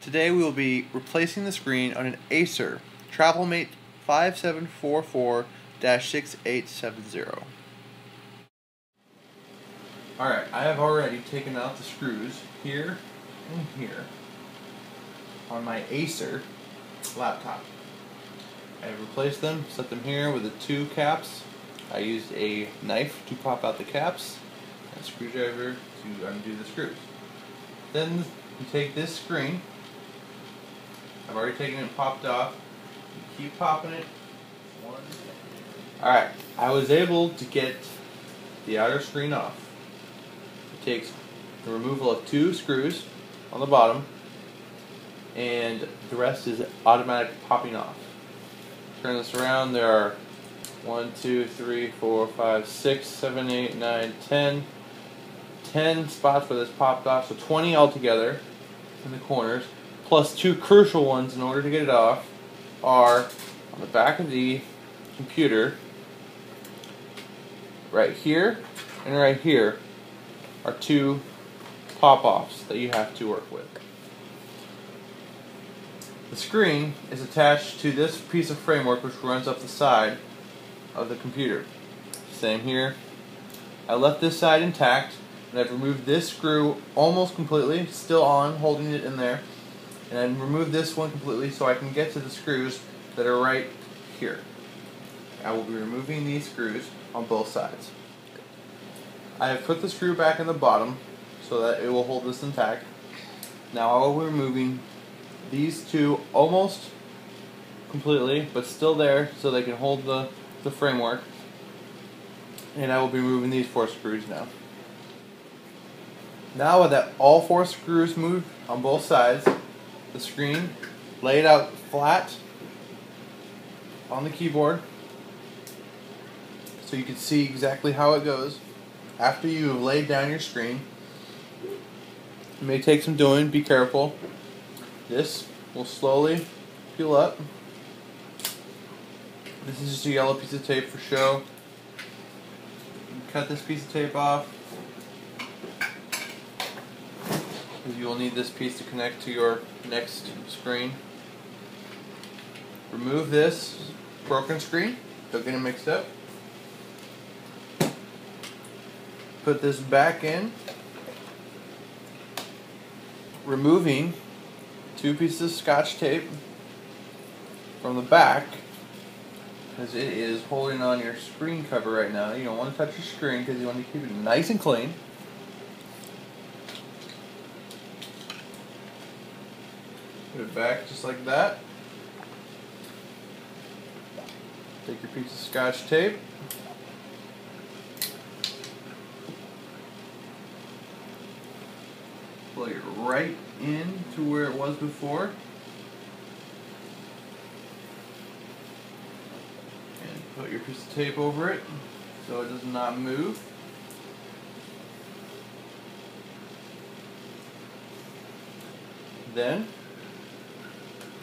Today we will be replacing the screen on an Acer Travelmate 5744-6870. Alright, I have already taken out the screws here and here on my Acer laptop. I have replaced them, set them here with the two caps. I used a knife to pop out the caps and a screwdriver to undo the screws. Then you take this screen. I've already taken it and popped off. You keep popping it. Alright, I was able to get the outer screen off. It takes the removal of two screws on the bottom, and the rest is automatic popping off. Turn this around, there are 1, 2, 3, 4, 5, 6, 7, 8, 9, 10. 10 spots where this popped off, so 20 altogether in the corners, plus two crucial ones in order to get it off are on the back of the computer, right here and right here are two pop-offs that you have to work with. The screen is attached to this piece of framework which runs up the side of the computer. Same here. I left this side intact, and I've removed this screw almost completely, still on, holding it in there, and I've removed this one completely so I can get to the screws that are right here. I will be removing these screws on both sides. I have put the screw back in the bottom so that it will hold this intact. Now I will be removing these two almost completely, but still there so they can hold the framework. And I will be removing these four screws now. Now with that all four screws moved on both sides, the screen laid out flat on the keyboard so you can see exactly how it goes. After you have laid down your screen, it may take some doing, be careful. This will slowly peel up. This is just a yellow piece of tape for show. Cut this piece of tape off, because you will need this piece to connect to your next screen. Remove this broken screen, don't get it mixed up. Put this back in, removing two pieces of Scotch tape from the back, because it is holding on your screen cover right now. You don't want to touch your screen because you want to keep it nice and clean. Put it back just like that. Take your piece of Scotch tape. Plug it right in to where it was before. And put your piece of tape over it so it does not move. Then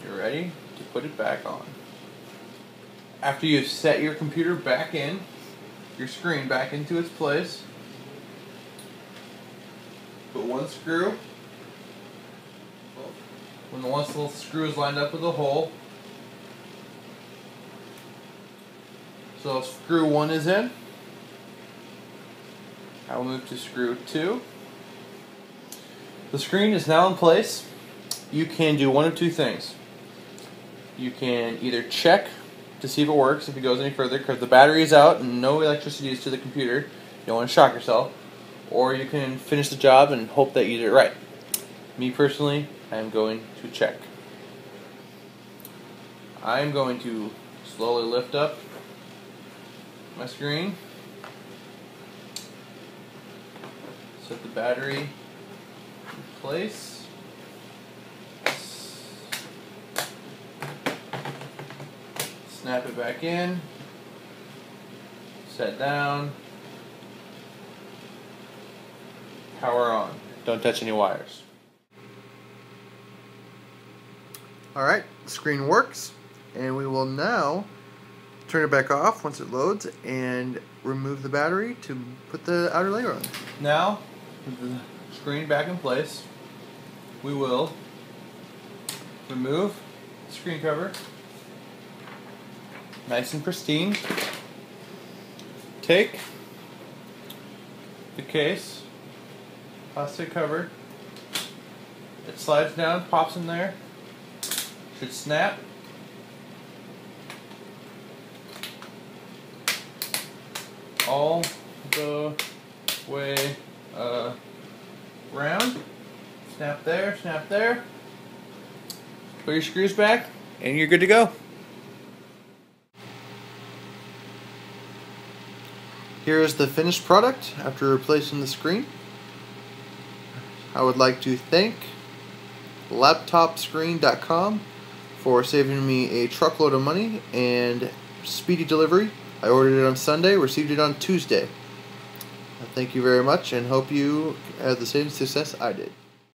you're ready to put it back on. After you've set your computer back in, your screen back into its place, put one screw, when the one little screw is lined up with the hole, so screw 1 is in, I will move to screw 2. The screen is now in place. You can do one of two things. You can either check to see if it works, if it goes any further, because the battery is out and no electricity is to the computer. You don't want to shock yourself. Or you can finish the job and hope that you did it right. Me personally, I am going to check. I am going to slowly lift up my screen, set the battery in place, snap it back in, set down, power on. Don't touch any wires. Alright, the screen works, and we will now turn it back off once it loads and remove the battery to put the outer layer on. Now, with the screen back in place, we will remove the screen cover, nice and pristine. Take the case, plastic cover, it slides down, pops in there, should snap. All the way around. Snap there, snap there. Put your screws back, and you're good to go. Here is the finished product after replacing the screen. I would like to thank laptopscreen.com for saving me a truckload of money and speedy delivery. I ordered it on Sunday, received it on Tuesday. Thank you very much, and hope you had the same success I did.